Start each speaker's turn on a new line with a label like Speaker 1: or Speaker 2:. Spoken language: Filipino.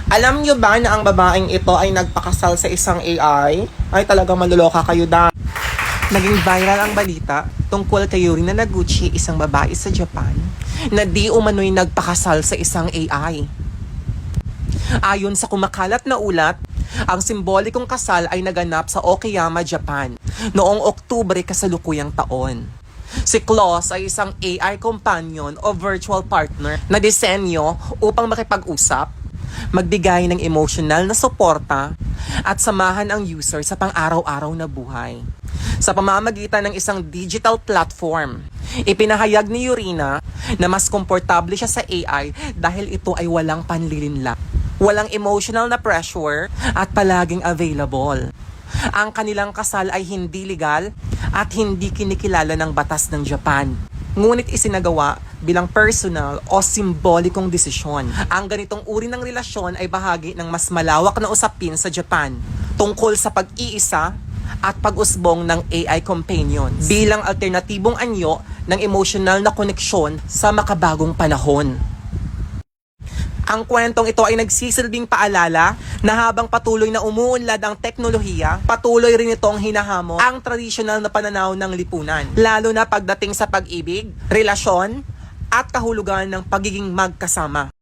Speaker 1: Alam nyo ba na ang babaeng ito ay nagpakasal sa isang AI? Ay talagang maluloka kayo da. Naging viral ang balita tungkol kay Yuri Nanaguchi, isang babae sa Japan, na di umano'y nagpakasal sa isang AI. Ayon sa kumakalat na ulat, ang simbolikong kasal ay naganap sa Okayama, Japan, noong Oktubre kasalukuyang taon. Si Klaus ay isang AI companion o virtual partner na disenyo upang makipag-usap, magbigay ng emotional na suporta, at samahan ang user sa pang-araw-araw na buhay. Sa pamamagitan ng isang digital platform, ipinahayag ni Yurina na mas komportable siya sa AI dahil ito ay walang panlilinlang, walang emotional na pressure, at palaging available. Ang kanilang kasal ay hindi legal at hindi kinikilala ng batas ng Japan. Ngunit isinagawa bilang personal o simbolikong desisyon. Ang ganitong uri ng relasyon ay bahagi ng mas malawak na usapin sa Japan tungkol sa pag-iisa at pag-usbong ng AI companions bilang alternatibong anyo ng emotional na koneksyon sa makabagong panahon. Ang kwentong ito ay nagsisilbing paalala na habang patuloy na umuunlad ang teknolohiya, patuloy rin itong hinahamon ang tradisyonal na pananaw ng lipunan, lalo na pagdating sa pag-ibig, relasyon, at kahulugan ng pagiging magkasama.